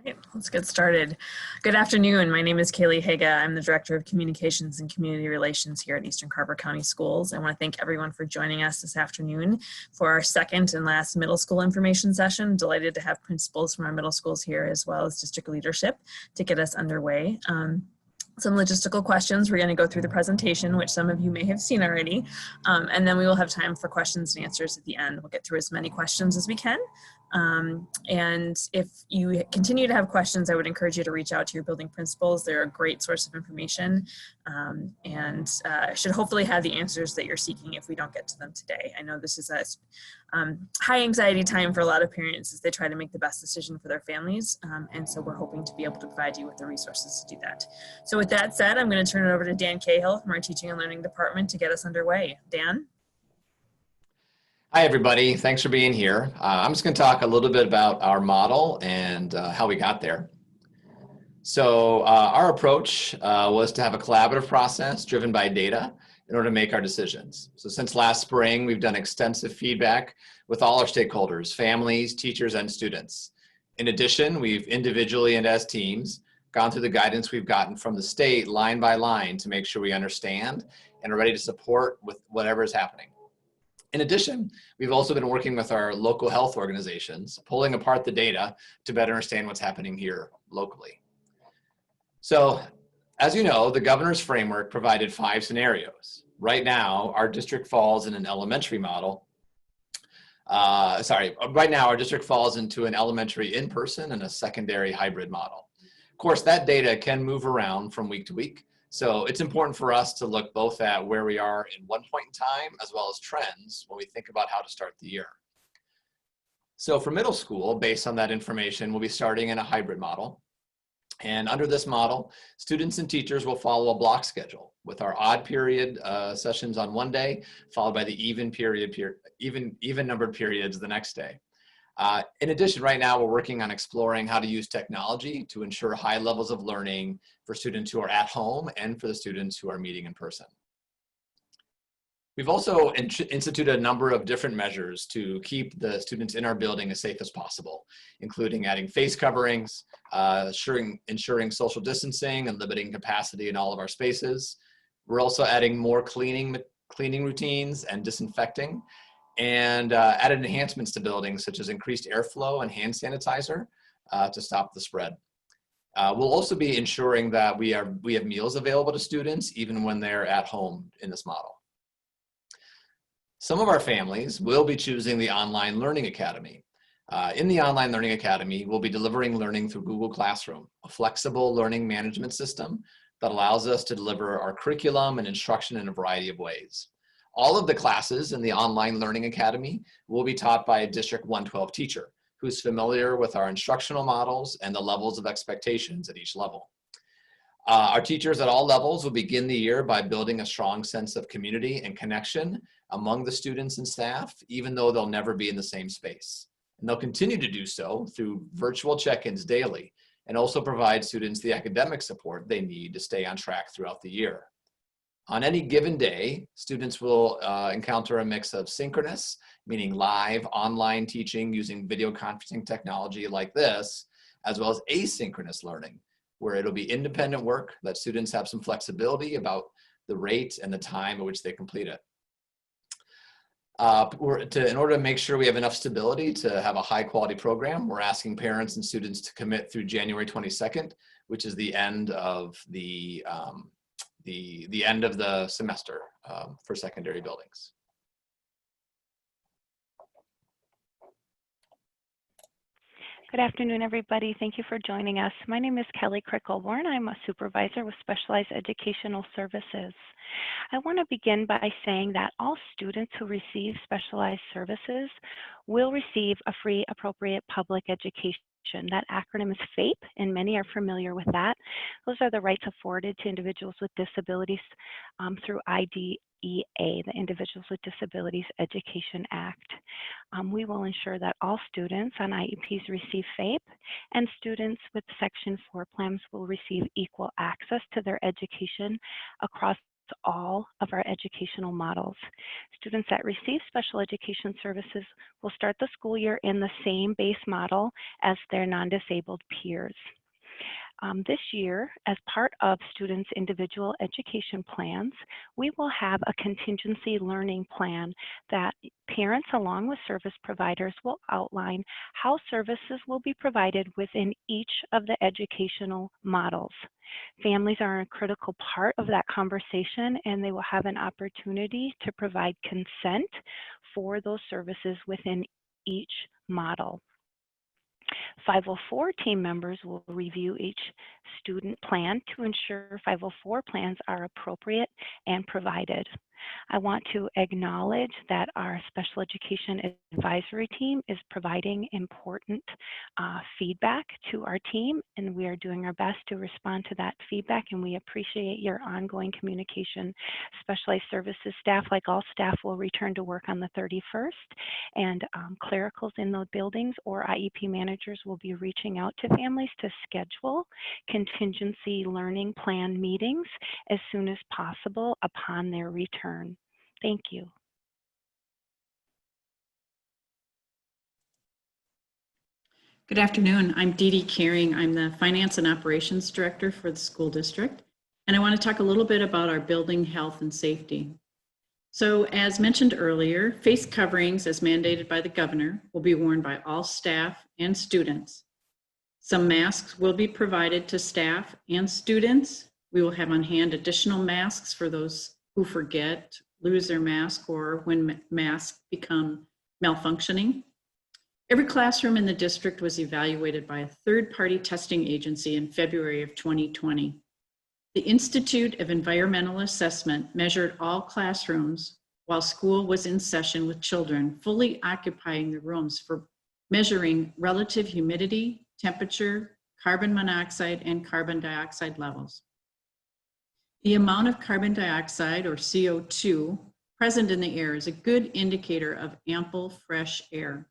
Right, let's get started. Good afternoon. My name is Kaylee Haga. I'm the Director of Communications and Community Relations here at Eastern Carver County Schools. I want to thank everyone for joining us this afternoon for our second and last middle school information session. Delighted to have principals from our middle schools here as well as district leadership to get us underway. Some logistical questions. We're going to go through the presentation, which some of you may have seen already, and then we will have time for questions and answers at the end. We'll get through as many questions as we can. And if you continue to have questions, I would encourage you to reach out to your building principals. They're a great source of information and should hopefully have the answers that you're seeking if we don't get to them today. I know this is a high anxiety time for a lot of parents as they try to make the best decision for their families. And so we're hoping to be able to provide you with the resources to do that. So with that said, I'm going to turn it over to Dan Cahill from our Teaching and Learning Department to get us underway. Dan? Hi, everybody. Thanks for being here. I'm just going to talk a little bit about our model and how we got there. So our approach was to have a collaborative process driven by data in order to make our decisions. So since last spring, we've done extensive feedback with all our stakeholders, families, teachers, and students. In addition, we've individually and as teams gone through the guidance we've gotten from the state line by line to make sure we understand and are ready to support with whatever is happening. In addition, we've also been working with our local health organizations, pulling apart the data to better understand what's happening here locally. So, as you know, the governor's framework provided 5 scenarios. Right now, our district falls in an elementary model. Right now, our district falls into an elementary in-person and a secondary hybrid model. Of course, that data can move around from week to week. So it's important for us to look both at where we are in one point in time as well as trends when we think about how to start the year. So for middle school, based on that information, we'll be starting in a hybrid model. And under this model, students and teachers will follow a block schedule with our odd period sessions on one day, followed by the even numbered periods the next day. In addition, right now we're working on exploring how to use technology to ensure high levels of learning for students who are at home and for the students who are meeting in person. We've also instituted a number of different measures to keep the students in our building as safe as possible, including adding face coverings, ensuring social distancing and limiting capacity in all of our spaces. We're also adding more cleaning routines and disinfecting, and added enhancements to buildings such as increased airflow and hand sanitizer to stop the spread. We'll also be ensuring that we have meals available to students even when they're at home in this model. Some of our families will be choosing the Online Learning Academy. In the Online Learning Academy, we'll be delivering learning through Google Classroom, a flexible learning management system that allows us to deliver our curriculum and instruction in a variety of ways. All of the classes in the Online Learning Academy will be taught by a District 112 teacher who's familiar with our instructional models and the levels of expectations at each level. Our teachers at all levels will begin the year by building a strong sense of community and connection among the students and staff, even though they'll never be in the same space. And they'll continue to do so through virtual check-ins daily and also provide students the academic support they need to stay on track throughout the year. On any given day, students will encounter a mix of synchronous, meaning live online teaching using video conferencing technology like this, as well as asynchronous learning, where it'll be independent work that students have some flexibility about the rate and the time at which they complete it. In order to make sure we have enough stability to have a high quality program, we're asking parents and students to commit through January 22nd, which is the end of the end of the semester for secondary buildings. Good afternoon, everybody. Thank you for joining us. My name is Kelly Crickleborn. I'm a supervisor with Specialized Educational Services. I want to begin by saying that all students who receive specialized services will receive a free appropriate public education. That acronym is FAPE, and many are familiar with that. Those are the rights afforded to individuals with disabilities through IDEA, the Individuals with Disabilities Education Act. We will ensure that all students on IEPs receive FAPE, and students with Section 4 plans will receive equal access to their education across all of our educational models. Students that receive special education services will start the school year in the same base model as their non-disabled peers. This year, as part of students' individual education plans, we will have a contingency learning plan that parents along with service providers will outline how services will be provided within each of the educational models. Families are a critical part of that conversation, and they will have an opportunity to provide consent for those services within each model. 504 team members will review each student plan to ensure 504 plans are appropriate and provided. I want to acknowledge that our special education advisory team is providing important feedback to our team, and we are doing our best to respond to that feedback, and we appreciate your ongoing communication. Specialized services staff, like all staff, will return to work on the 31st, and clericals in the buildings or IEP managers will be reaching out to families to schedule contingency learning plan meetings as soon as possible upon their return. Thank you. Good afternoon. I'm Dee Dee Caring. I'm the Finance and Operations Director for the school district, and I want to talk a little bit about our building health and safety. So as mentioned earlier, face coverings as mandated by the governor will be worn by all staff and students. Some masks will be provided to staff and students. We will have on hand additional masks for those who forget, lose their mask, or when masks become malfunctioning. Every classroom in the district was evaluated by a third-party testing agency in February of 2020. The Institute of Environmental Assessment measured all classrooms while school was in session with children fully occupying the rooms for measuring relative humidity, temperature, carbon monoxide, and carbon dioxide levels. The amount of carbon dioxide, or CO2, present in the air is a good indicator of ample fresh air.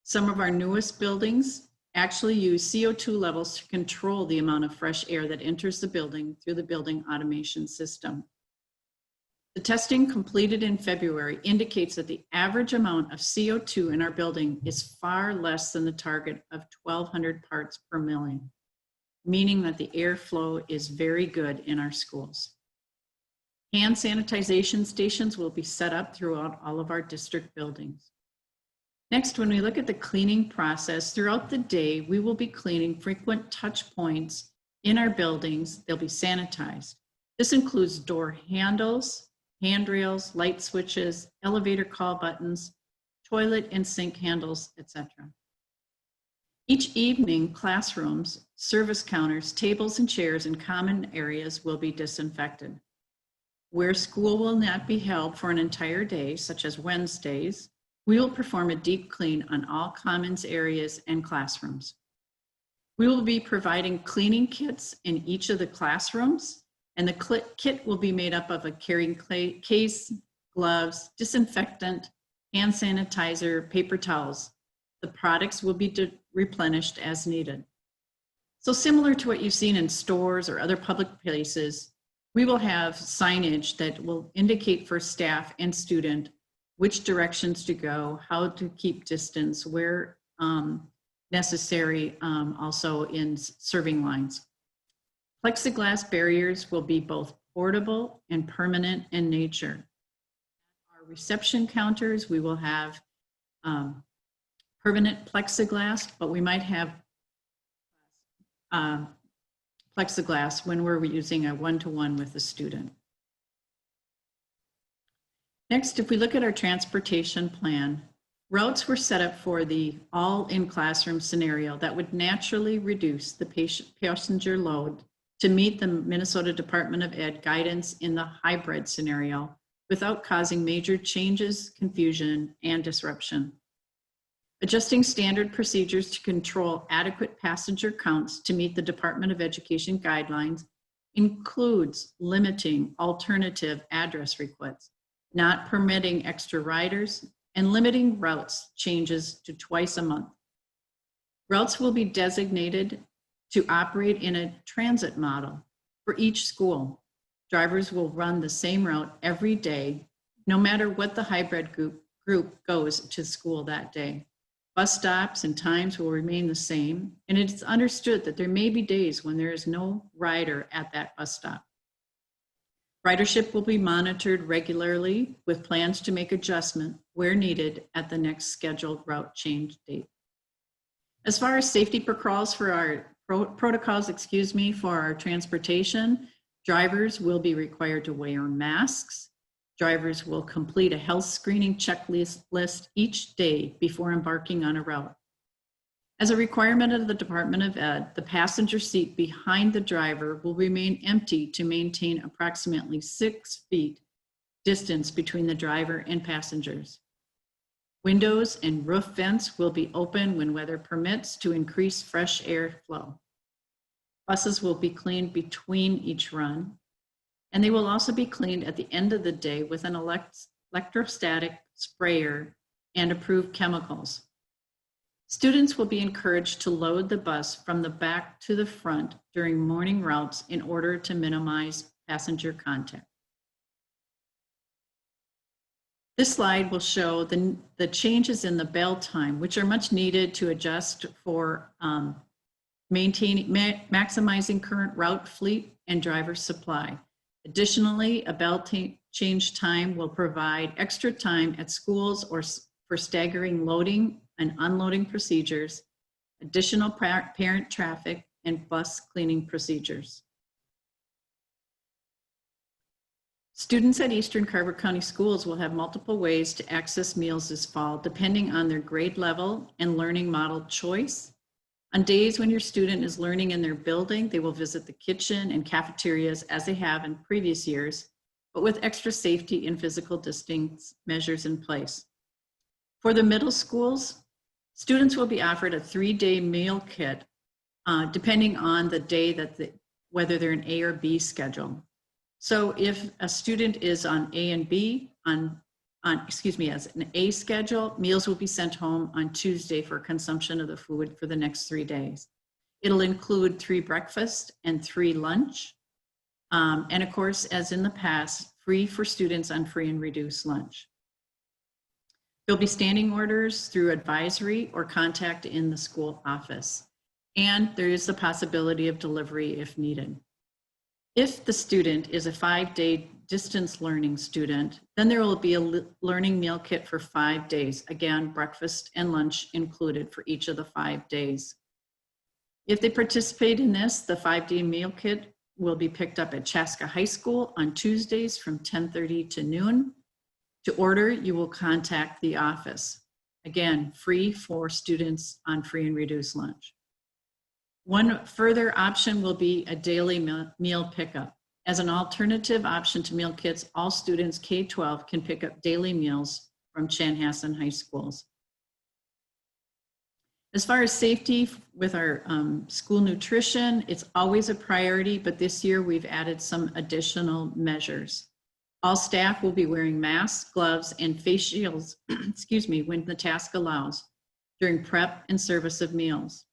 Some of our newest buildings actually use CO2 levels to control the amount of fresh air that enters the building through the building automation system. The testing completed in February indicates that the average amount of CO2 in our building is far less than the target of 1,200 parts per million, meaning that the airflow is very good in our schools. Hand sanitization stations will be set up throughout all of our district buildings. Next, when we look at the cleaning process, throughout the day, we will be cleaning frequent touch points in our buildings. They'll be sanitized. This includes door handles, handrails, light switches, elevator call buttons, toilet and sink handles, etc. Each evening, classrooms, service counters, tables and chairs in common areas will be disinfected. Where school will not be held for an entire day, such as Wednesdays, we will perform a deep clean on all commons areas and classrooms. We will be providing cleaning kits in each of the classrooms, and the kit will be made up of a carrying case, gloves, disinfectant, hand sanitizer, paper towels. The products will be replenished as needed. So similar to what you've seen in stores or other public places, we will have signage that will indicate for staff and student which directions to go, how to keep distance, where necessary, also in serving lines. Plexiglass barriers will be both portable and permanent in nature. Our reception counters, we will have permanent plexiglass, but we might have plexiglass when we're using a one-to-one with a student. Next, if we look at our transportation plan, routes were set up for the all in classroom scenario that would naturally reduce the passenger load to meet the Minnesota Department of Ed guidance in the hybrid scenario without causing major changes, confusion, and disruption. Adjusting standard procedures to control adequate passenger counts to meet the Department of Education guidelines includes limiting alternative address requests, not permitting extra riders, and limiting routes changes to twice a month. Routes will be designated to operate in a transit model for each school. drivers will run the same route every day, no matter what the hybrid group goes to school that day. Bus stops and times will remain the same, and it's understood that there may be days when there is no rider at that bus stop. Ridership will be monitored regularly with plans to make adjustment where needed at the next scheduled route change date. As far as safety protocols for our for our transportation, drivers will be required to wear masks. Drivers will complete a health screening checklist each day before embarking on a route. As a requirement of the Department of Ed, the passenger seat behind the driver will remain empty to maintain approximately 6 feet distance between the driver and passengers. Windows and roof vents will be open when weather permits to increase fresh air flow. Buses will be cleaned between each run, and they will also be cleaned at the end of the day with an electrostatic sprayer and approved chemicals. Students will be encouraged to load the bus from the back to the front during morning routes in order to minimize passenger contact. This slide will show the changes in the bell time, which are much needed to adjust for maximizing current route fleet and driver supply. Additionally, a bell change time will provide extra time at schools or for staggering loading and unloading procedures, additional parent traffic, and bus cleaning procedures. Students at Eastern Carver County Schools will have multiple ways to access meals this fall, depending on their grade level and learning model choice. On days when your student is learning in their building, they will visit the kitchen and cafeterias as they have in previous years, but with extra safety and physical distance measures in place. For the middle schools, students will be offered a 3-day meal kit, depending on the day whether they're an A or B schedule. So if a student is on A and B, as an A schedule, meals will be sent home on Tuesday for consumption of the food for the next 3 days. It'll include 3 breakfast and 3 lunch. And of course, as in the past, free for students on free and reduced lunch. There'll be standing orders through advisory or contact in the school office. And there is the possibility of delivery if needed. If the student is a 5-day distance learning student, then there will be a learning meal kit for 5 days. Again, breakfast and lunch included for each of the 5 days. If they participate in this, the 5-day meal kit will be picked up at Chaska High School on Tuesdays from 10:30 to noon. To order, you will contact the office. Again, free for students on free and reduced lunch. One further option will be a daily meal pickup. As an alternative option to meal kits, all students K-12 can pick up daily meals from Chanhassen High Schools. As far as safety with our school nutrition, it's always a priority, but this year we've added some additional measures. All staff will be wearing masks, gloves, and face shields, when the task allows, during prep and service of meals.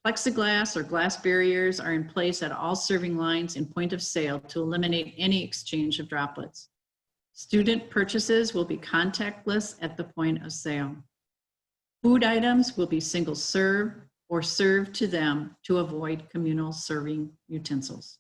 Plexiglass or glass barriers are in place at all serving lines and point of sale to eliminate any exchange of droplets. Student purchases will be contactless at the point of sale. Food items will be single serve or served to them to avoid communal serving utensils.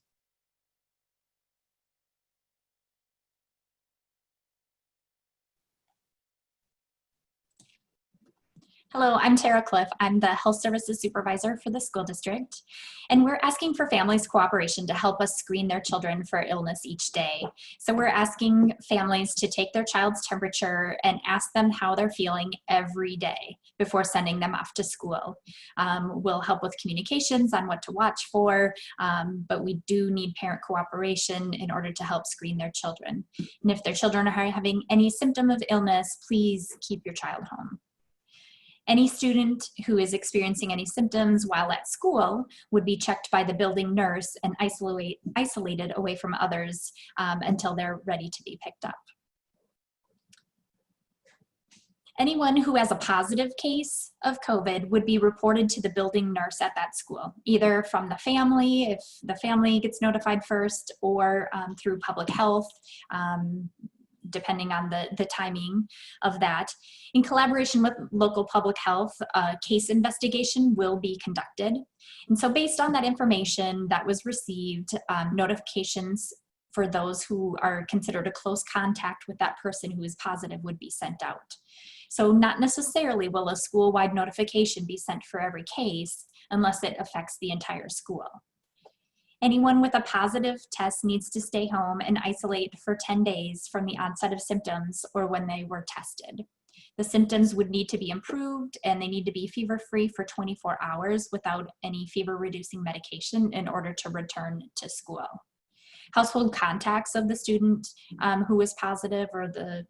Hello, I'm Tara Cliff. I'm the Health Services Supervisor for the school district, and we're asking for families' cooperation to help us screen their children for illness each day. So we're asking families to take their child's temperature and ask them how they're feeling every day before sending them off to school. We'll help with communications on what to watch for, but we do need parent cooperation in order to help screen their children. And if their children are having any symptom of illness, please keep your child home. Any student who is experiencing any symptoms while at school would be checked by the building nurse and isolated away from others until they're ready to be picked up. Anyone who has a positive case of COVID would be reported to the building nurse at that school, either from the family, if the family gets notified first, or through public health, depending on the timing of that. In collaboration with local public health, a case investigation will be conducted. And so based on that information that was received, notifications for those who are considered a close contact with that person who is positive would be sent out. So not necessarily will a school-wide notification be sent for every case unless it affects the entire school. Anyone with a positive test needs to stay home and isolate for 10 days from the onset of symptoms or when they were tested. The symptoms would need to be improved and they need to be fever-free for 24 hours without any fever-reducing medication in order to return to school. Household contacts of the student who is positive, or the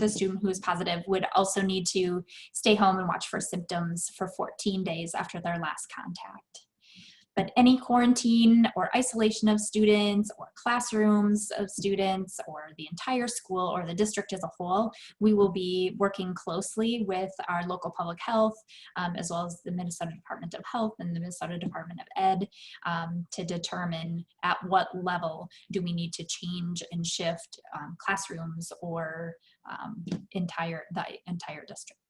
student who is positive, would also need to stay home and watch for symptoms for 14 days after their last contact. But any quarantine or isolation of students or classrooms of students or the entire school or the district as a whole, we will be working closely with our local public health, as well as the Minnesota Department of Health and the Minnesota Department of Ed, to determine at what level do we need to change and shift classrooms or the entire district.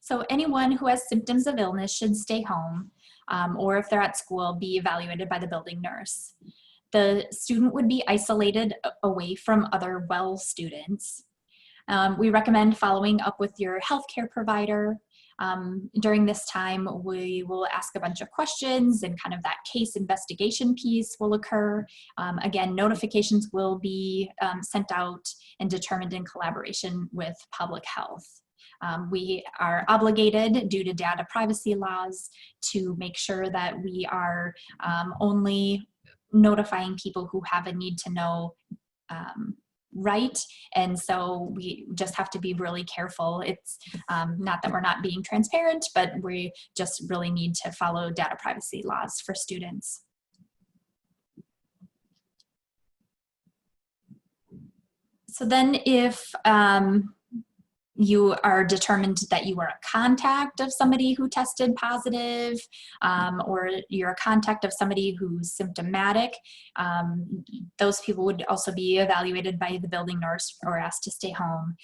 So anyone who has symptoms of illness should stay home, or if they're at school, be evaluated by the building nurse. The student would be isolated away from other well students. We recommend following up with your healthcare provider. During this time, we will ask a bunch of questions and kind of that case investigation piece will occur. Again, notifications will be sent out and determined in collaboration with public health. We are obligated due to data privacy laws to make sure that we are only notifying people who have a need to know right. And so we just have to be really careful. It's not that we're not being transparent, but we just really need to follow data privacy laws for students. So then if you are determined that you are a contact of somebody who tested positive, or you're a contact of somebody who's symptomatic, those people would also be evaluated by the building nurse or asked to stay home.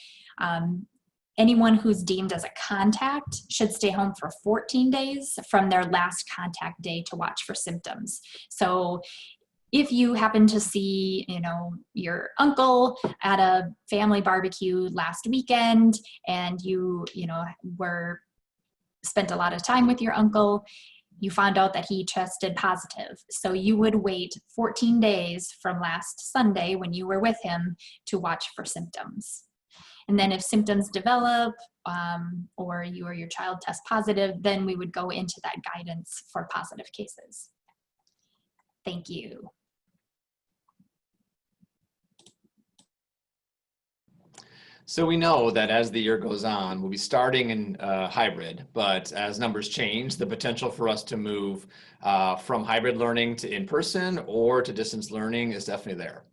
Anyone who's deemed as a contact should stay home for 14 days from their last contact day to watch for symptoms. So if you happen to see, your uncle at a family barbecue last weekend and you spent a lot of time with your uncle, you found out that he tested positive. So you would wait 14 days from last Sunday when you were with him to watch for symptoms. And then if symptoms develop or you or your child test positive, then we would go into that guidance for positive cases. Thank you. So we know that as the year goes on, we'll be starting in hybrid, but as numbers change, the potential for us to move from hybrid learning to in-person or to distance learning is definitely there.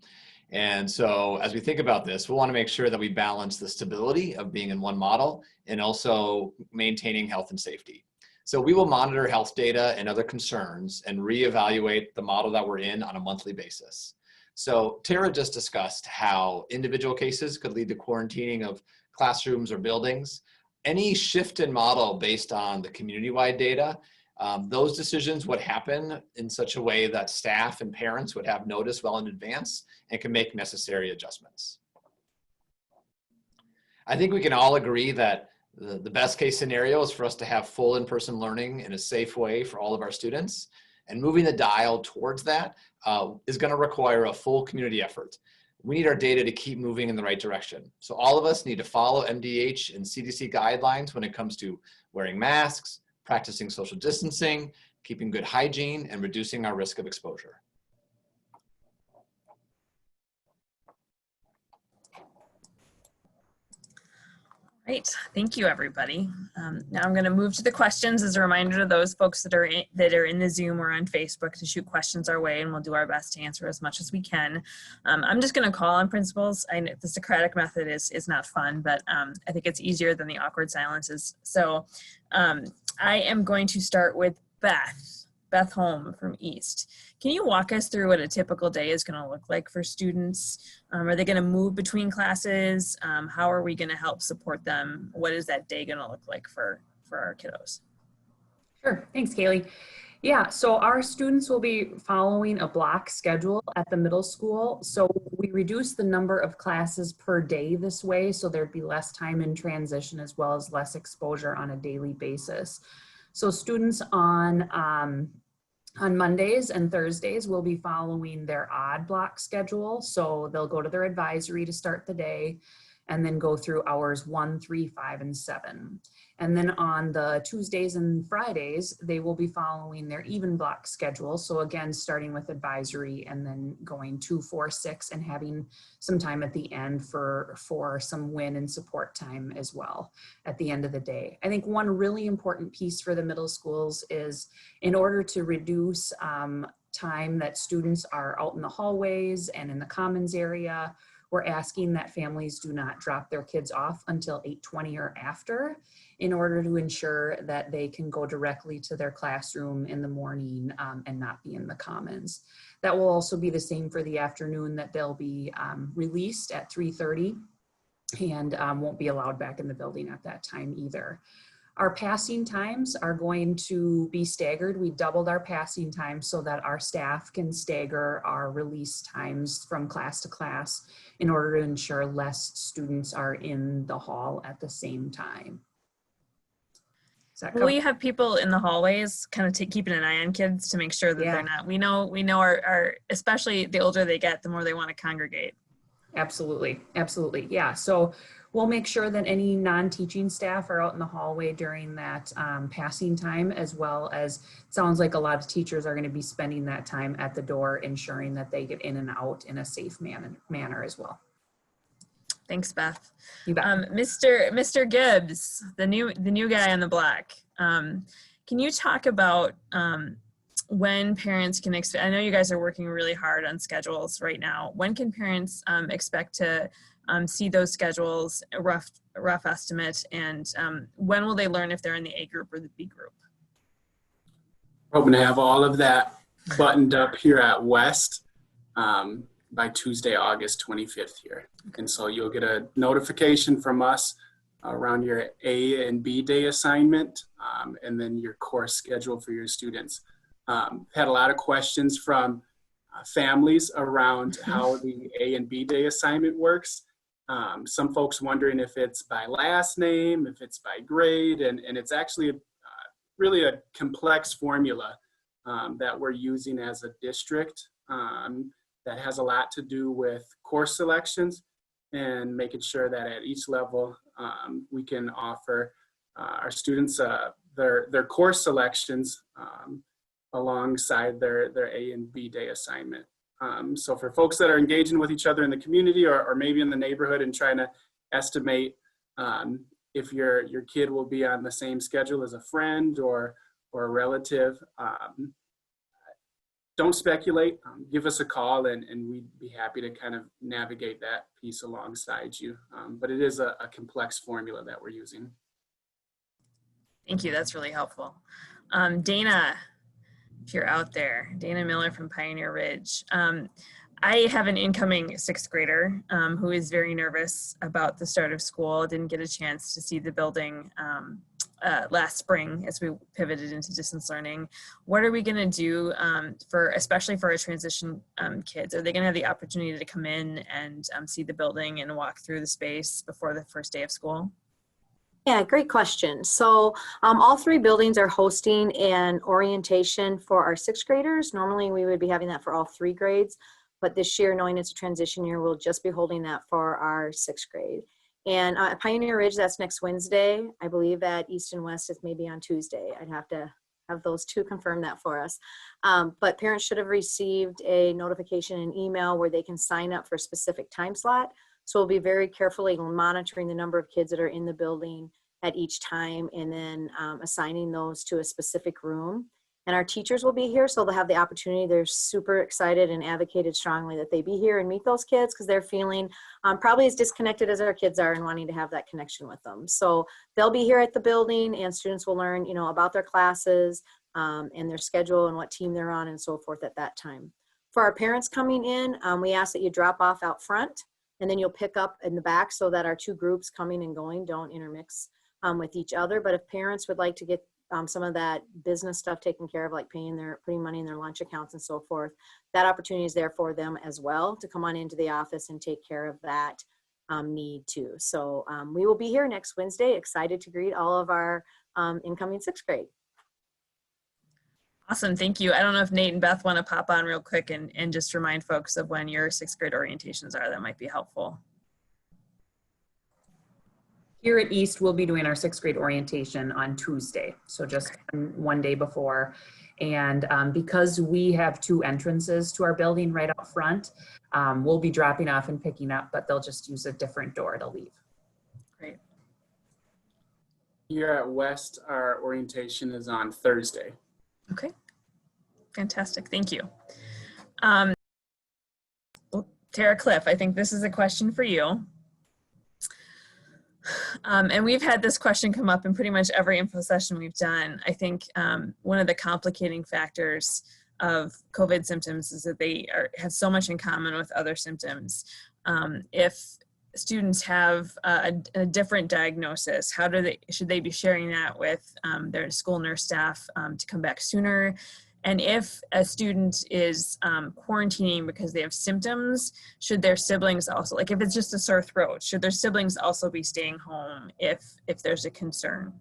And so as we think about this, we want to make sure that we balance the stability of being in one model and also maintaining health and safety. So we will monitor health data and other concerns and reevaluate the model that we're in on a monthly basis. So Tara just discussed how individual cases could lead to quarantining of classrooms or buildings. Any shift in model based on the community-wide data, those decisions would happen in such a way that staff and parents would have notice well in advance and can make necessary adjustments. I think we can all agree that the best case scenario is for us to have full in-person learning in a safe way for all of our students. And moving the dial towards that is going to require a full community effort. We need our data to keep moving in the right direction. So all of us need to follow MDH and CDC guidelines when it comes to wearing masks, practicing social distancing, keeping good hygiene, and reducing our risk of exposure. Great, thank you, everybody. Now I'm going to move to the questions. As a reminder to those folks that are in the Zoom or on Facebook to shoot questions our way, and we'll do our best to answer as much as we can. I'm just going to call on principals. I know the Socratic method is not fun, but I think it's easier than the awkward silences. So I am going to start with Beth Holm from East. Can you walk us through what a typical day is going to look like for students? Are they going to move between classes? How are we going to help support them? What is that day going to look like for our kiddos? Sure, thanks, Kaylee. Yeah, so our students will be following a block schedule at the middle school. So we reduce the number of classes per day this way, so there'd be less time in transition as well as less exposure on a daily basis. So students on Mondays and Thursdays will be following their odd block schedule. So they'll go to their advisory to start the day and then go through hours 1, 3, 5, and 7. And then on the Tuesdays and Fridays, they will be following their even block schedule. So again, starting with advisory and then going 2, 4, 6 and having some time at the end for some win and support time as well at the end of the day. I think one really important piece for the middle schools is in order to reduce time that students are out in the hallways and in the commons area, we're asking that families do not drop their kids off until 8:20 or after in order to ensure that they can go directly to their classroom in the morning and not be in the commons. That will also be the same for the afternoon, that they'll be released at 3:30 and won't be allowed back in the building at that time either. Our passing times are going to be staggered. We doubled our passing time so that our staff can stagger our release times from class to class in order to ensure less students are in the hall at the same time. Will we have people in the hallways kind of keeping an eye on kids to make sure that they're not, we know our, especially the older they get, the more they want to congregate. Absolutely, absolutely. Yeah, so we'll make sure that any non-teaching staff are out in the hallway during that passing time, as well as, it sounds like a lot of teachers are going to be spending that time at the door, ensuring that they get in and out in a safe manner as well. Thanks, Beth. You bet. Mr. Gibbs, the new guy on the block. Can you talk about when parents can expect? I know you guys are working really hard on schedules right now. When can parents expect to see those schedules, a rough estimate, and when will they learn if they're in the A group or the B group? Hoping to have all of that buttoned up here at West by Tuesday, August 25th here. And so you'll get a notification from us around your A and B day assignment, and then your course schedule for your students. Had a lot of questions from families around how the A and B day assignment works. Some folks wondering if it's by last name, if it's by grade, and it's actually really a complex formula that we're using as a district that has a lot to do with course selections and making sure that at each level we can offer our students their course selections alongside their A and B day assignment. So for folks that are engaging with each other in the community or maybe in the neighborhood and trying to estimate if your kid will be on the same schedule as a friend or a relative, don't speculate. Give us a call and we'd be happy to kind of navigate that piece alongside you. But it is a complex formula that we're using. Thank you, that's really helpful. Dana, if you're out there, Dana Miller from Pioneer Ridge. I have an incoming 6th grader who is very nervous about the start of school. Didn't get a chance to see the building last spring as we pivoted into distance learning. What are we going to do especially for our transition kids? Are they going to have the opportunity to come in and see the building and walk through the space before the first day of school? Yeah, great question. So all 3 buildings are hosting an orientation for our 6th graders. Normally we would be having that for all 3 grades, but this year, knowing it's a transition year, we'll just be holding that for our 6th grade. And at Pioneer Ridge, that's next Wednesday. I believe at East and West, it's maybe on Tuesday. I'd have to have those 2 confirm that for us. But parents should have received a notification and email where they can sign up for a specific time slot. So we'll be very carefully monitoring the number of kids that are in the building at each time, and then assigning those to a specific room. And our teachers will be here, so they'll have the opportunity. They're super excited and advocated strongly that they be here and meet those kids, because they're feeling probably as disconnected as our kids are and wanting to have that connection with them. So they'll be here at the building, and students will learn, you know, about their classes and their schedule and what team they're on and so forth at that time. For our parents coming in, we ask that you drop off out front, and then you'll pick up in the back so that our two groups coming and going don't intermix with each other. But if parents would like to get some of that business stuff taken care of, like putting money in their lunch accounts and so forth, that opportunity is there for them as well to come on into the office and take care of that need too. So we will be here next Wednesday, excited to greet all of our incoming 6th grade. Awesome, thank you. I don't know if Nate and Beth want to pop on real quick and just remind folks of when your 6th grade orientations are. That might be helpful. Here at East, we'll be doing our 6th grade orientation on Tuesday, so just one day before. And because we have 2 entrances to our building right up front, we'll be dropping off and picking up, but they'll just use a different door to leave. Great. Here at West, our orientation is on Thursday. Okay, fantastic, thank you. Tara Cliff, I think this is a question for you. And we've had this question come up in pretty much every info session we've done. I think one of the complicating factors of COVID symptoms is that they have so much in common with other symptoms. If students have a different diagnosis, should they be sharing that with their school nurse staff to come back sooner? And if a student is quarantining because they have symptoms, should their siblings also, like if it's just a sore throat, should their siblings also be staying home if there's a concern?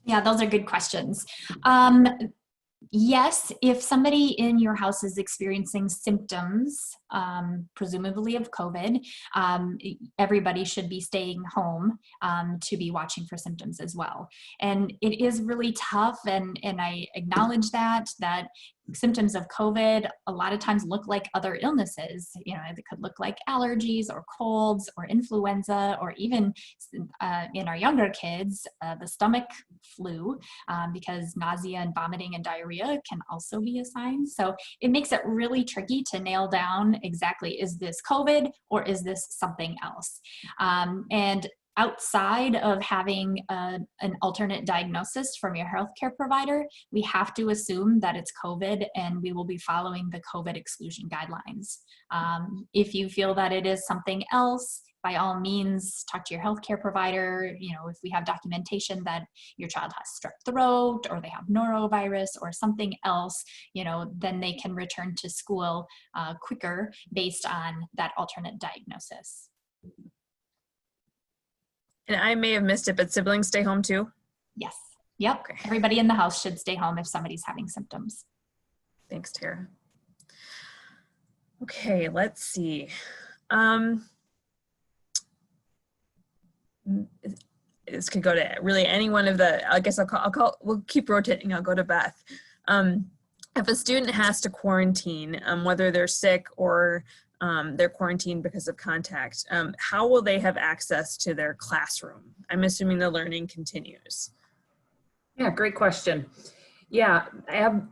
Yeah, those are good questions. Yes, if somebody in your house is experiencing symptoms, presumably of COVID, everybody should be staying home to be watching for symptoms as well. And it is really tough, and I acknowledge that symptoms of COVID a lot of times look like other illnesses. You know, they could look like allergies or colds or influenza, or even in our younger kids, the stomach flu, because nausea and vomiting and diarrhea can also be a sign. So it makes it really tricky to nail down exactly, is this COVID or is this something else? And outside of having an alternate diagnosis from your healthcare provider, we have to assume that it's COVID, and we will be following the COVID exclusion guidelines. If you feel that it is something else, by all means, talk to your healthcare provider. You know, if we have documentation that your child has strep throat or they have norovirus or something else, you know, then they can return to school quicker based on that alternate diagnosis. And I may have missed it, but siblings stay home too? Yes. Yep. Okay. Everybody in the house should stay home if somebody's having symptoms. Thanks, Tara. Okay, let's see. This could go to really any one of the, I guess we'll keep rotating. I'll go to Beth. If a student has to quarantine, whether they're sick or they're quarantined because of contact, how will they have access to their classroom? I'm assuming the learning continues. Yeah, great question. Yeah,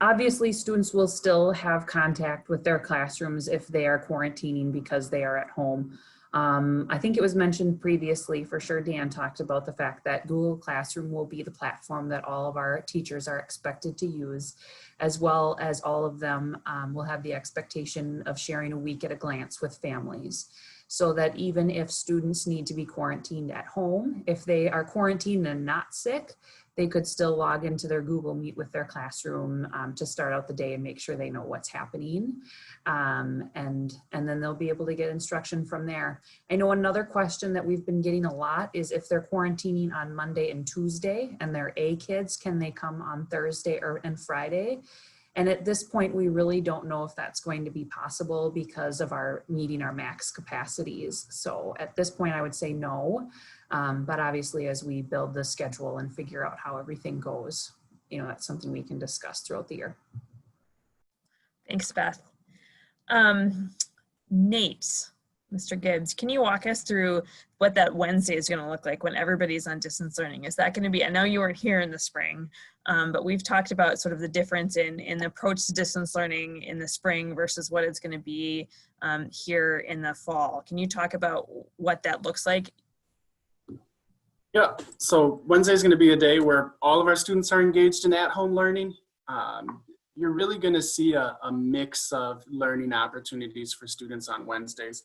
obviously students will still have contact with their classrooms if they are quarantining because they are at home. I think it was mentioned previously, for sure Dan talked about the fact that Google Classroom will be the platform that all of our teachers are expected to use, as well as all of them will have the expectation of sharing a week at a glance with families. So that even if students need to be quarantined at home, if they are quarantined and not sick, they could still log into their Google Meet with their classroom to start out the day and make sure they know what's happening. And then they'll be able to get instruction from there. I know another question that we've been getting a lot is if they're quarantining on Monday and Tuesday and they're A kids, can they come on Thursday and Friday? And at this point, we really don't know if that's going to be possible because of our meeting our max capacities. So at this point, I would say no. But obviously, as we build the schedule and figure out how everything goes, you know, that's something we can discuss throughout the year. Thanks, Beth. Nate, Mr. Gibbs, can you walk us through what that Wednesday is going to look like when everybody's on distance learning? Is that going to be, I know you weren't here in the spring, but we've talked about sort of the difference in the approach to distance learning in the spring versus what it's going to be here in the fall. Can you talk about what that looks like? Yeah, so Wednesday is going to be a day where all of our students are engaged in at-home learning. You're really going to see a mix of learning opportunities for students on Wednesdays.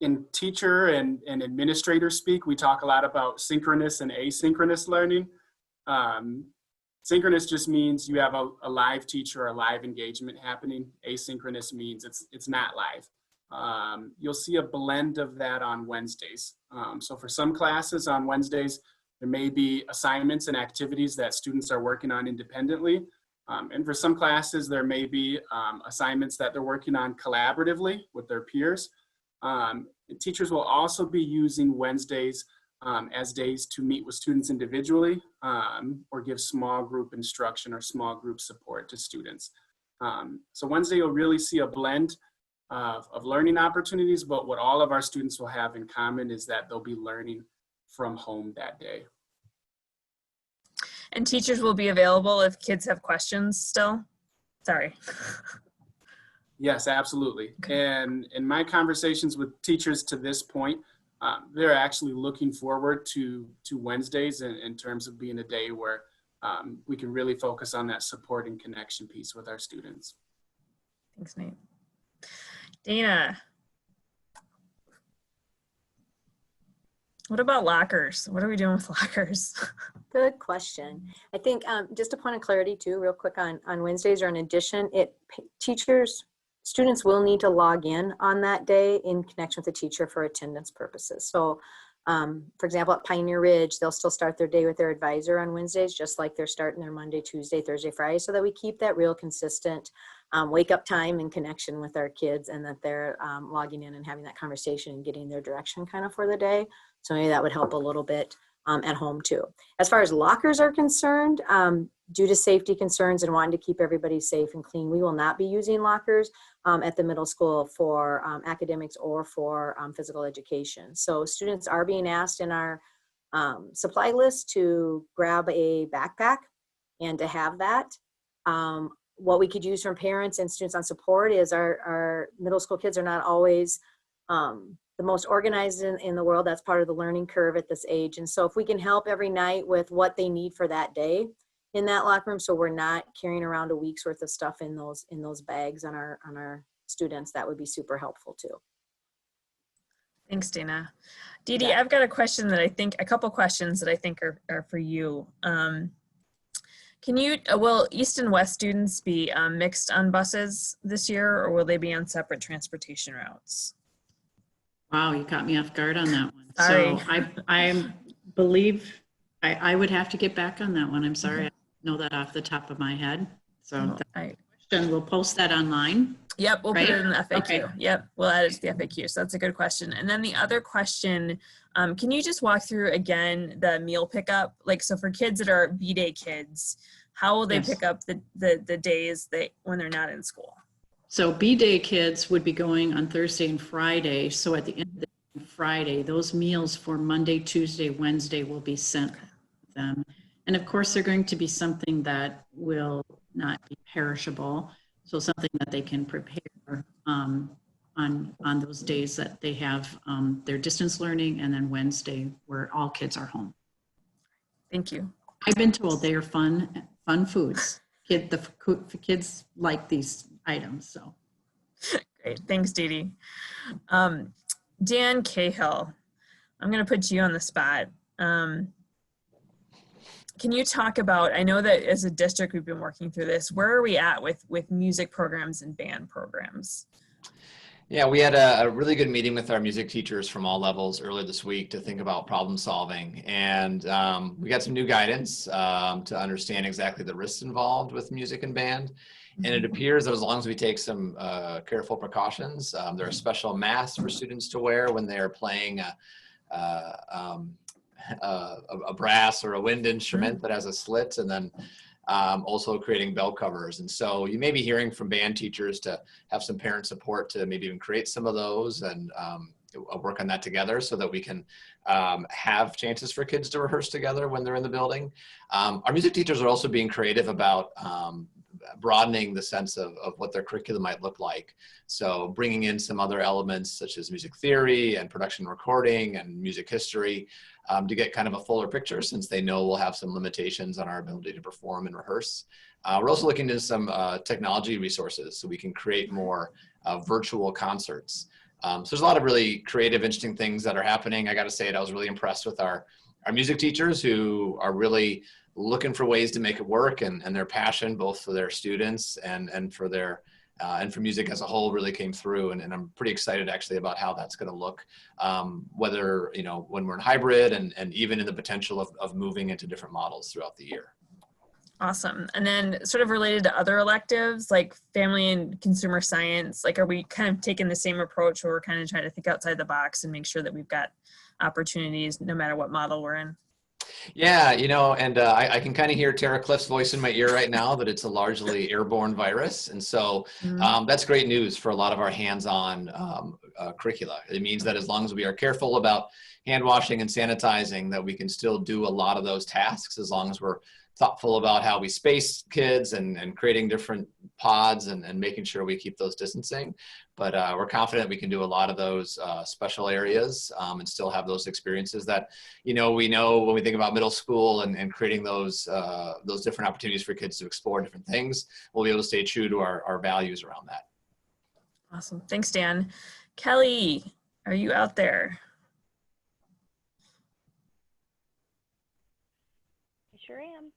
In teacher and administrator speak, we talk a lot about synchronous and asynchronous learning. Synchronous just means you have a live teacher or a live engagement happening. Asynchronous means it's not live. You'll see a blend of that on Wednesdays. So for some classes on Wednesdays, there may be assignments and activities that students are working on independently. And for some classes, there may be assignments that they're working on collaboratively with their peers. Teachers will also be using Wednesdays as days to meet with students individually or give small group instruction or small group support to students. So Wednesday, you'll really see a blend of learning opportunities, but what all of our students will have in common is that they'll be learning from home that day. And teachers will be available if kids have questions still? Sorry. Yes, absolutely. And in my conversations with teachers to this point, they're actually looking forward to Wednesdays in terms of being a day where we can really focus on that support and connection piece with our students. Thanks, Nate. Dana, what about lockers? What are we doing with lockers? Good question. I think just a point of clarity too, real quick on Wednesdays or in addition, students will need to log in on that day in connection with the teacher for attendance purposes. So for example, at Pioneer Ridge, they'll still start their day with their advisor on Wednesdays, just like they're starting their Monday, Tuesday, Thursday, Friday, so that we keep that real consistent wake up time and connection with our kids, and that they're logging in and having that conversation and getting their direction kind of for the day. So maybe that would help a little bit at home too. As far as lockers are concerned, due to safety concerns and wanting to keep everybody safe and clean, we will not be using lockers at the middle school for academics or for physical education. So students are being asked in our supply list to grab a backpack and to have that. What we could use from parents and students on support is our middle school kids are not always the most organized in the world. That's part of the learning curve at this age. And so if we can help every night with what they need for that day in that locker room, so we're not carrying around a week's worth of stuff in those bags on our students, that would be super helpful too. Thanks, Dana. Dee Dee, I've got a couple questions that I think are for you. Will East and West students be mixed on buses this year, or will they be on separate transportation routes? Wow, you caught me off guard on that one. Sorry. So I believe I would have to get back on that one. I'm sorry, I don't know that off the top of my head. So question, we'll post that online. Yep, we'll put it in the FAQ. Okay. Yep, we'll add it to the FAQ. So that's a good question. And then the other question, can you just walk through again the meal pickup? Like, so for kids that are B-Day kids, how will they pick up the days when they're not in school? So B-Day kids would be going on Thursday and Friday. So at the end of the day, Friday, those meals for Monday, Tuesday, Wednesday will be sent to them. And of course, they're going to be something that will not be perishable. So something that they can prepare on those days that they have their distance learning, and then Wednesday where all kids are home. Thank you. I've been told they are fun foods. The kids like these items, so. Great, thanks, Dee Dee. Dan Cahill, I'm gonna put you on the spot. Can you talk about, I know that as a district we've been working through this, where are we at with music programs and band programs? Yeah, we had a really good meeting with our music teachers from all levels earlier this week to think about problem solving. And we got some new guidance to understand exactly the risks involved with music and band. And it appears that as long as we take some careful precautions, there are special masks for students to wear when they're playing a brass or a wind instrument that has a slit, and then also creating bell covers. And so you may be hearing from band teachers to have some parent support to maybe even create some of those and work on that together so that we can have chances for kids to rehearse together when they're in the building. Our music teachers are also being creative about broadening the sense of what their curriculum might look like. So bringing in some other elements such as music theory and production recording and music history to get kind of a fuller picture, since they know we'll have some limitations on our ability to perform and rehearse. We're also looking into some technology resources so we can create more virtual concerts. So there's a lot of really creative, interesting things that are happening. I got to say it, I was really impressed with our music teachers who are really looking for ways to make it work, and their passion both for their students and for their and for music as a whole really came through. And I'm pretty excited actually about how that's going to look, whether, you know, when we're in hybrid and even in the potential of moving into different models throughout the year. Awesome. And then sort of related to other electives like family and consumer science, like are we kind of taking the same approach where we're kind of trying to think outside the box and make sure that we've got opportunities no matter what model we're in? Yeah, you know, and I can kind of hear Tara Cliff's voice in my ear right now that it's a largely airborne virus. And so that's great news for a lot of our hands-on curricula. It means that as long as we are careful about hand washing and sanitizing, that we can still do a lot of those tasks as long as we're thoughtful about how we space kids and creating different pods and making sure we keep those distancing. But we're confident we can do a lot of those special areas and still have those experiences that, you know, we know when we think about middle school and creating those different opportunities for kids to explore different things, we'll be able to stay true to our values around that. Awesome. Thanks, Dan. Kelly, are you out there? I sure am.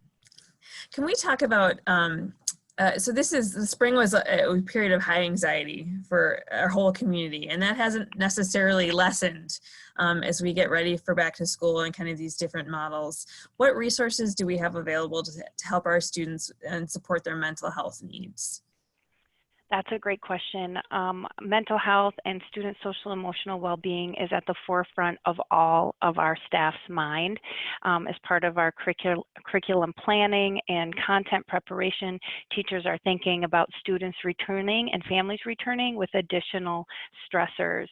Can we talk about, so the spring was a period of high anxiety for our whole community, and that hasn't necessarily lessened as we get ready for back to school and kind of these different models. What resources do we have available to help our students and support their mental health needs? That's a great question. Mental health and student social emotional well-being is at the forefront of all of our staff's mind. As part of our curriculum planning and content preparation, teachers are thinking about students returning and families returning with additional stressors.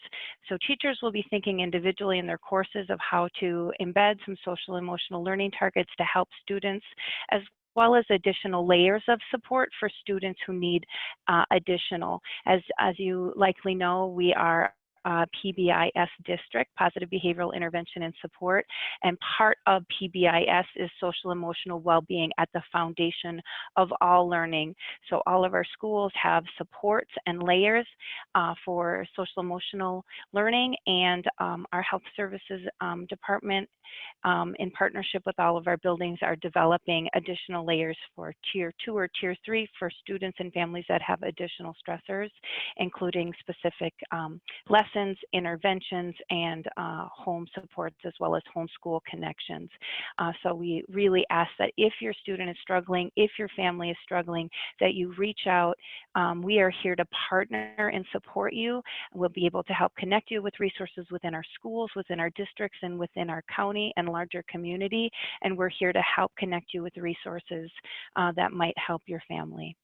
So teachers will be thinking individually in their courses of how to embed some social emotional learning targets to help students, as well as additional layers of support for students who need additional. As you likely know, we are PBIS district, Positive Behavioral Intervention and Support, and part of PBIS is social emotional well-being at the foundation of all learning. So all of our schools have supports and layers for social emotional learning, and our health services department in partnership with all of our buildings are developing additional layers for tier 2 or tier 3 for students and families that have additional stressors, including specific lessons, interventions, and home supports, as well as homeschool connections. So we really ask that if your student is struggling, if your family is struggling, that you reach out. We are here to partner and support you. We'll be able to help connect you with resources within our schools, within our districts, and within our county and larger community. And we're here to help connect you with resources that might help your family.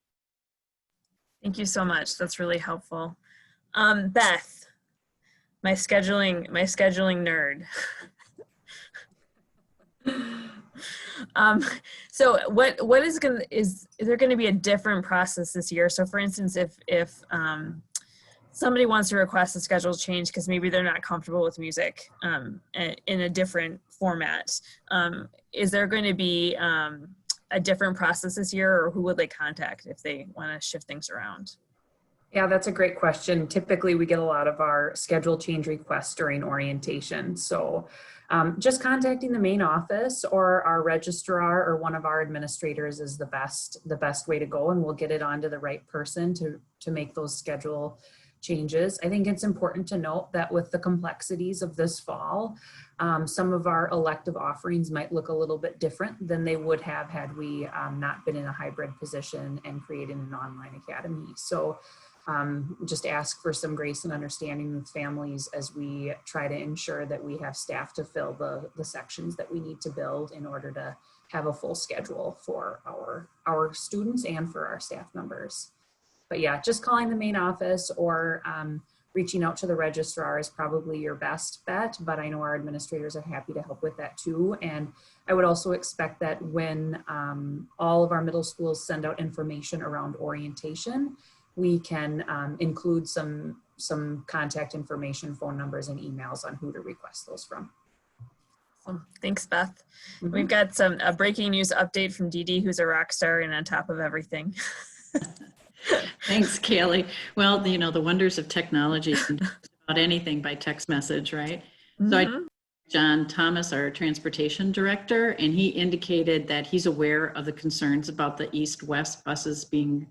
Thank you so much. That's really helpful. Beth, my scheduling nerd. So is there going to be a different process this year? So for instance, if somebody wants to request a schedule change because maybe they're not comfortable with music in a different format, is there going to be a different process this year, or who would they contact if they want to shift things around? Yeah, that's a great question. Typically, we get a lot of our schedule change requests during orientation. So just contacting the main office or our registrar or one of our administrators is the best way to go, and we'll get it onto the right person to make those schedule changes. I think it's important to note that with the complexities of this fall, some of our elective offerings might look a little bit different than they would have had we not been in a hybrid position and created an online academy. So just ask for some grace and understanding with families as we try to ensure that we have staff to fill the sections that we need to build in order to have a full schedule for our students and for our staff members. But yeah, just calling the main office or reaching out to the registrar is probably your best bet, but I know our administrators are happy to help with that too. And I would also expect that when all of our middle schools send out information around orientation, we can include some contact information, phone numbers, and emails on who to request those from. Awesome. Thanks, Beth. We've got a breaking news update from Dee Dee, who's a rock star and on top of everything. Thanks, Kaylee. Well, the wonders of technology, you can do about anything by text message, right? So I John Thomas, our transportation director, and he indicated that he's aware of the concerns about the east-west buses being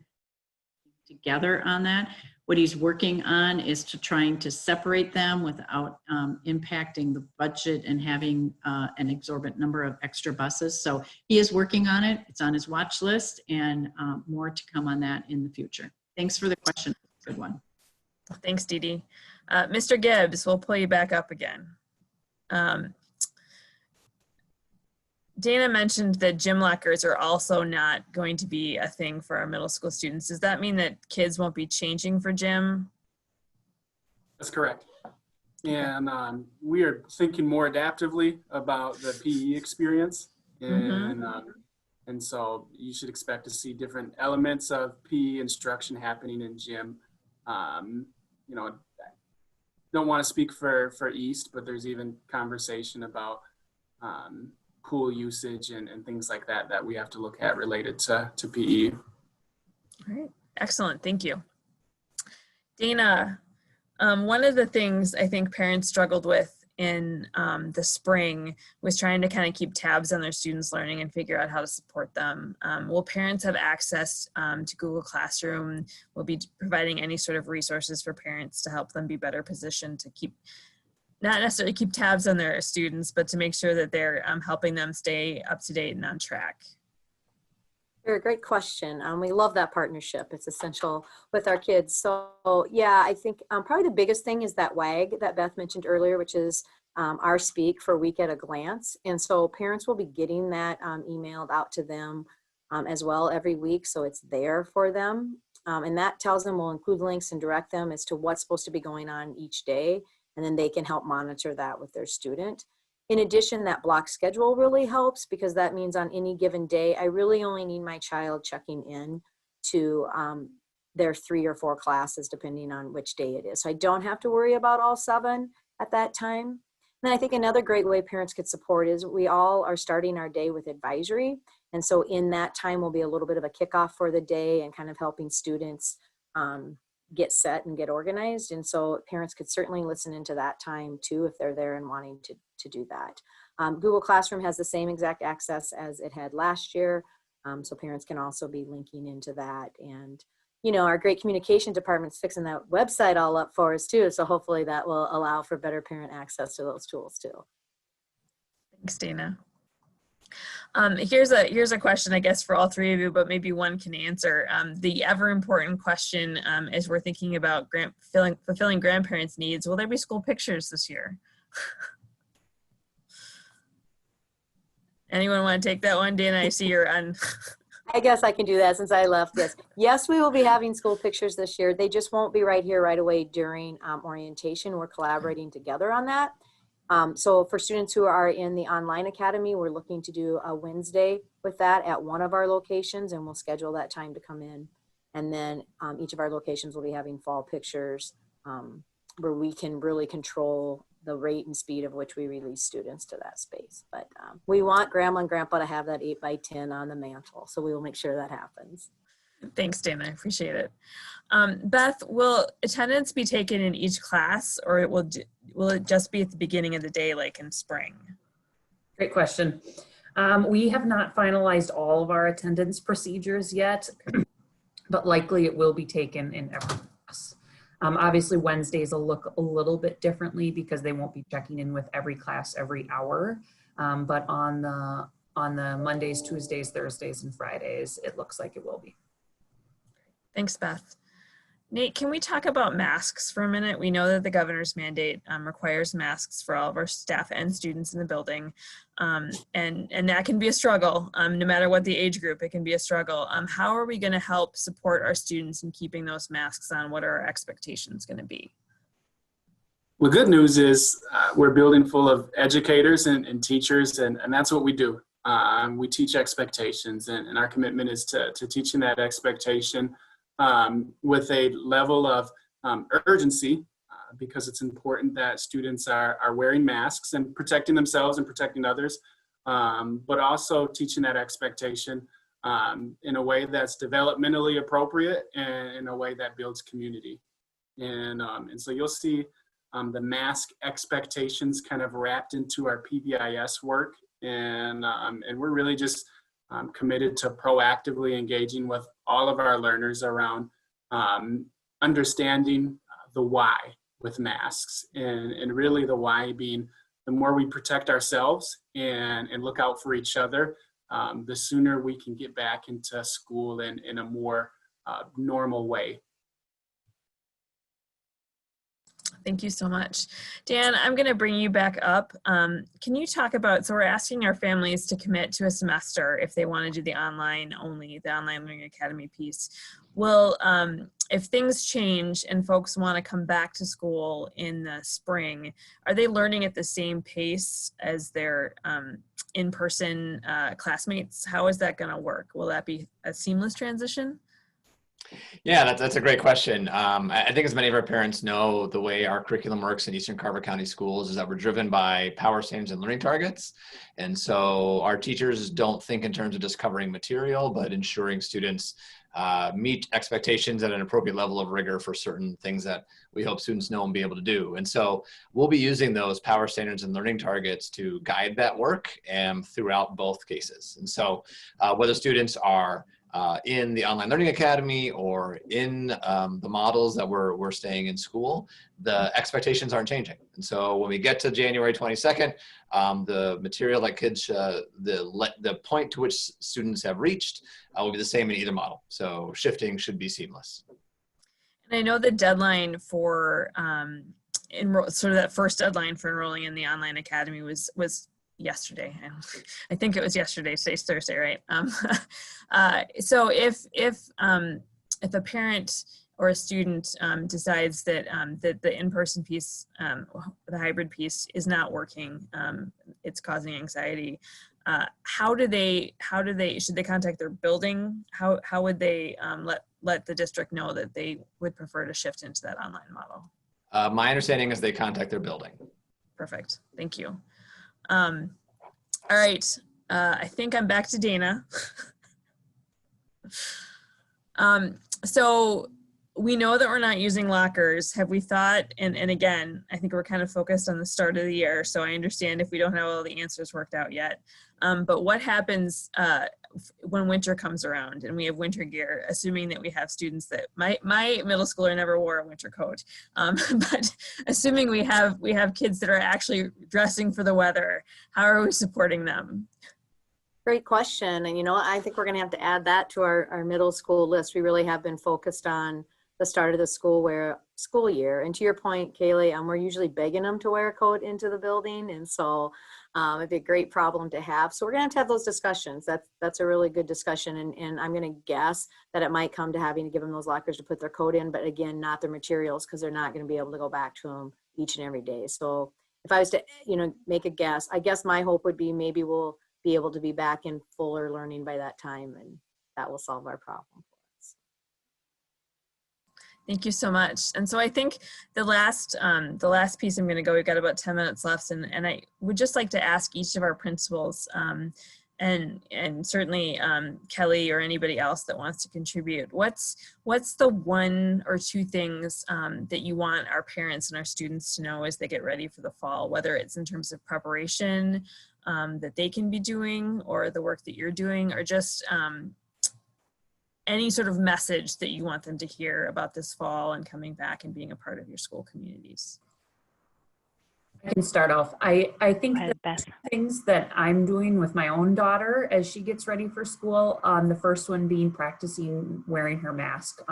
together on that. What he's working on is trying to separate them without impacting the budget and having an exorbitant number of extra buses. So he is working on it. It's on his watch list, and more to come on that in the future. Thanks for the question. Good one. Thanks, Dee Dee. Mr. Gibbs, we'll pull you back up again. Dana mentioned that gym lockers are also not going to be a thing for our middle school students. Does that mean that kids won't be changing for gym? That's correct. And we are thinking more adaptively about the PE experience. And so you should expect to see different elements of PE instruction happening in gym. Don't want to speak for East, but there's even conversation about pool usage and things like that we have to look at related to PE. All right, excellent, thank you. Dana, one of the things I think parents struggled with in the spring was trying to kind of keep tabs on their students' learning and figure out how to support them. Will parents have access to Google Classroom? We'll be providing any sort of resources for parents to help them be better positioned to keep, not necessarily keep tabs on their students, but to make sure that they're helping them stay up to date and on track. Sure, great question. We love that partnership. It's essential with our kids. So yeah, I think probably the biggest thing is that WAG that Beth mentioned earlier, which is our speak for Week at a Glance. And so parents will be getting that emailed out to them as well every week. So it's there for them. And that tells them, we'll include links and direct them as to what's supposed to be going on each day. And then they can help monitor that with their student. In addition, that block schedule really helps because that means on any given day, I really only need my child checking in to their 3 or 4 classes, depending on which day it is. So I don't have to worry about all 7 at that time. And then I think another great way parents could support is we all are starting our day with advisory. And so in that time will be a little bit of a kickoff for the day and kind of helping students get set and get organized. And so parents could certainly listen into that time too, if they're there and wanting to do that. Google Classroom has the same exact access as it had last year. So parents can also be linking into that. And, our great communication department's fixing that website all up for us too. So hopefully that will allow for better parent access to those tools too. Thanks, Dana. Here's a question, I guess, for all 3 of you, but maybe one can answer. The ever important question as we're thinking about fulfilling grandparents' needs, will there be school pictures this year? Anyone want to take that one? Dana, I see you're on. I guess I can do that since I left this. Yes, we will be having school pictures this year. They just won't be right here right away during orientation. We're collaborating together on that. So for students who are in the online academy, we're looking to do a Wednesday with that at one of our locations, and we'll schedule that time to come in. And then each of our locations will be having fall pictures where we can really control the rate and speed of which we release students to that space. But we want grandma and grandpa to have that 8x10 on the mantle. So we will make sure that happens. Thanks, Dana. I appreciate it. Beth, will attendance be taken in each class, or will it just be at the beginning of the day, like in spring? Great question. We have not finalized all of our attendance procedures yet, but likely it will be taken in every class. Obviously, Wednesdays will look a little bit differently because they won't be checking in with every class every hour. But on the Mondays, Tuesdays, Thursdays, and Fridays, it looks like it will be. Thanks, Beth. Nate, can we talk about masks for a minute? We know that the governor's mandate requires masks for all of our staff and students in the building. And that can be a struggle. No matter what the age group, it can be a struggle. How are we going to help support our students in keeping those masks on? What are our expectations going to be? Well, good news is we're a building full of educators and teachers, and that's what we do. We teach expectations, and our commitment is to teaching that expectation with a level of urgency, because it's important that students are wearing masks and protecting themselves and protecting others, but also teaching that expectation in a way that's developmentally appropriate and in a way that builds community. And so you'll see the mask expectations kind of wrapped into our PBIS work, and we're really just committed to proactively engaging with all of our learners around understanding the why with masks, and really the why being the more we protect ourselves and look out for each other, the sooner we can get back into school in a more normal way. Thank you so much. Dan, I'm going to bring you back up. Can you talk about, so we're asking our families to commit to a semester if they want to do the online only, the Online Learning Academy piece. Well, if things change and folks want to come back to school in the spring, are they learning at the same pace as their in-person classmates? How is that going to work? Will that be a seamless transition? Yeah, that's a great question. I think as many of our parents know, the way our curriculum works in Eastern Carver County Schools is that we're driven by power standards and learning targets. And so our teachers don't think in terms of just covering material, but ensuring students meet expectations at an appropriate level of rigor for certain things that we hope students know and be able to do. And so we'll be using those power standards and learning targets to guide that work throughout both cases. And so whether students are in the Online Learning Academy or in the models that we're staying in school, the expectations aren't changing. And so when we get to January 22nd, the material that kids, the point to which students have reached will be the same in either model. So shifting should be seamless. And I know the deadline for sort of that first deadline for enrolling in the Online Academy was yesterday. I think it was yesterday. Today's Thursday, right? So if a parent or a student decides that that the in-person piece, the hybrid piece, is not working, it's causing anxiety, how do they should they contact their building? How would they let the district know that they would prefer to shift into that online model? My understanding is they contact their building. Perfect. Thank you. All right. I think I'm back to Dana. So we know that we're not using lockers. Have we thought, and again, I think we're kind of focused on the start of the year, so I understand if we don't have all the answers worked out yet. But what happens when winter comes around and we have winter gear, assuming that we have students that, my middle schooler never wore a winter coat, but assuming we have kids that are actually dressing for the weather, how are we supporting them? Great question. And I think we're going to have to add that to our middle school list. We really have been focused on the start of the school year. And to your point, Kaylee, we're usually begging them to wear a coat into the building. And so it'd be a great problem to have. So we're going to have those discussions. That's a really good discussion. And I'm going to guess that it might come to having to give them those lockers to put their coat in, but again, not their materials, because they're not going to be able to go back to them each and every day. So if I was to, make a guess, I guess my hope would be maybe we'll be able to be back in fuller learning by that time, and that will solve our problem for us. Thank you so much. And so I think the last piece I'm going to go, we've got about 10 minutes left, and I would just like to ask each of our principals, and certainly Kelly or anybody else that wants to contribute, what's the one or two things that you want our parents and our students to know as they get ready for the fall, whether it's in terms of preparation that they can be doing, or the work that you're doing, or just any sort of message that you want them to hear about this fall and coming back and being a part of your school communities? I can start off. I think the things that I'm doing with my own daughter as she gets ready for school, the first one being practicing wearing her mask.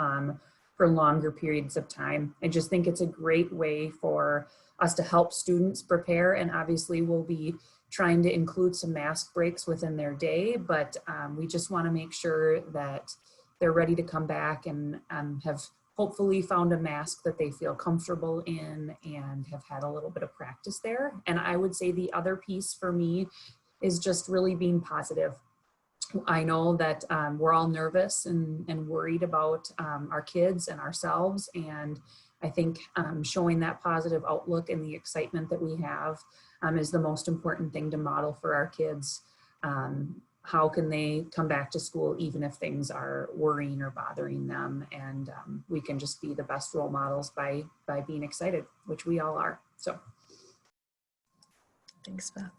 for longer periods of time. I just think it's a great way for us to help students prepare, and obviously we'll be trying to include some mask breaks within their day, but we just want to make sure that they're ready to come back and have hopefully found a mask that they feel comfortable in and have had a little bit of practice there. And I would say the other piece for me is just really being positive. I know that we're all nervous and worried about our kids and ourselves. And I think showing that positive outlook and the excitement that we have is the most important thing to model for our kids. How can they come back to school even if things are worrying or bothering them? And we can just be the best role models by being excited, which we all are. So. Thanks, Beth.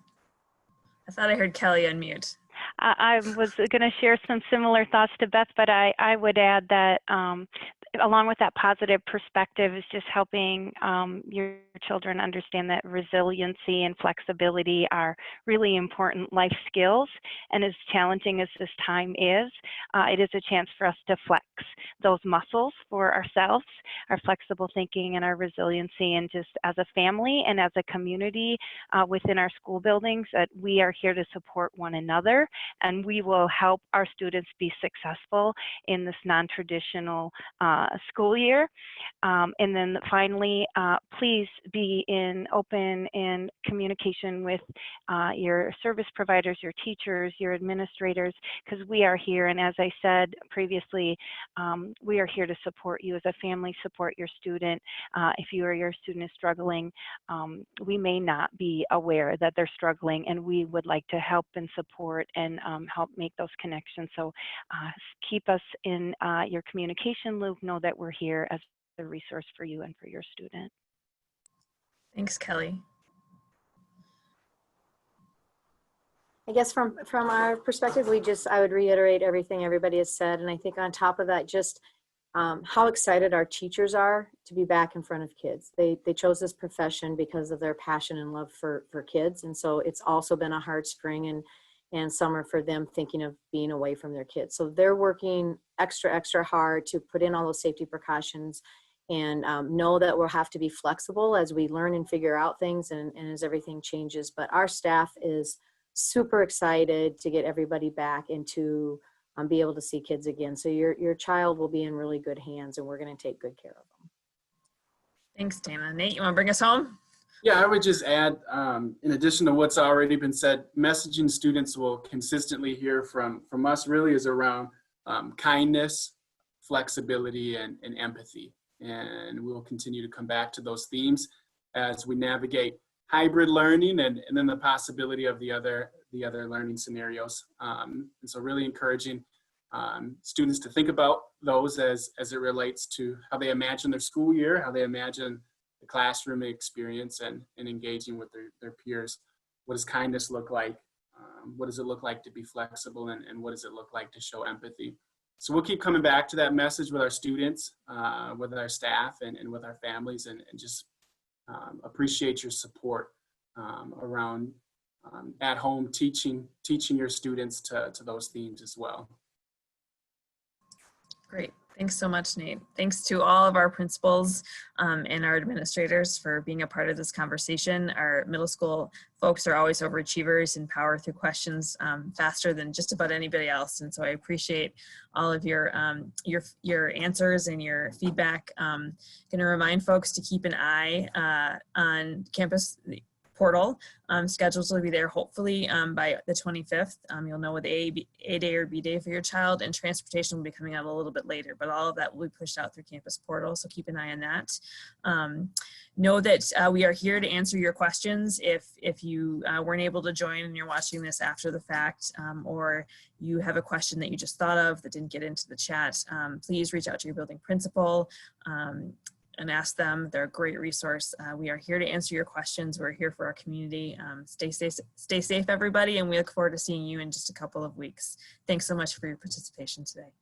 I thought I heard Kelly unmute. I was going to share some similar thoughts to Beth, but I would add that along with that positive perspective is just helping your children understand that resiliency and flexibility are really important life skills. And as challenging as this time is, it is a chance for us to flex those muscles for ourselves, our flexible thinking and our resiliency, and just as a family and as a community within our school buildings, that we are here to support one another, and we will help our students be successful in this non-traditional school year. And then finally, please be in open and communication with your service providers, your teachers, your administrators, because we are here. And as I said previously, we are here to support you as a family, support your student. If you or your student is struggling, we may not be aware that they're struggling, and we would like to help and support and help make those connections. So keep us in your communication loop. Know that we're here as a resource for you and for your student. Thanks, Kelly. I guess from our perspective, I would reiterate everything everybody has said. And I think on top of that, just how excited our teachers are to be back in front of kids. They chose this profession because of their passion and love for kids. And so it's also been a hard spring and summer for them, thinking of being away from their kids. So they're working extra hard to put in all those safety precautions, and know that we'll have to be flexible as we learn and figure out things and as everything changes. But our staff is super excited to get everybody back and to be able to see kids again. So your child will be in really good hands, and we're going to take good care of them. Thanks, Dana. Nate, you want to bring us home? Yeah, I would just add, in addition to what's already been said, messaging students will consistently hear from us really is around kindness, flexibility, and empathy. And we'll continue to come back to those themes as we navigate hybrid learning and then the possibility of the other learning scenarios. And so really encouraging students to think about those as it relates to how they imagine their school year, how they imagine the classroom experience and engaging with their peers. What does kindness look like? What does it look like to be flexible, and what does it look like to show empathy? So we'll keep coming back to that message with our students, with our staff, and with our families, and just appreciate your support around at home teaching your students to those themes as well. Great. Thanks so much, Nate. Thanks to all of our principals and our administrators for being a part of this conversation. Our middle school folks are always overachievers and power through questions faster than just about anybody else. And so I appreciate all of your answers and your feedback. Going to remind folks to keep an eye on campus portal. Schedules will be there hopefully by the 25th. You'll know with A day or B day for your child, and transportation will be coming out a little bit later, but all of that will be pushed out through campus portal, so keep an eye on that. Know that we are here to answer your questions. If you weren't able to join and you're watching this after the fact, or you have a question that you just thought of that didn't get into the chat, please reach out to your building principal and ask them. They're a great resource. We are here to answer your questions. We're here for our community. Stay safe, everybody, and we look forward to seeing you in just a couple of weeks. Thanks so much for your participation today.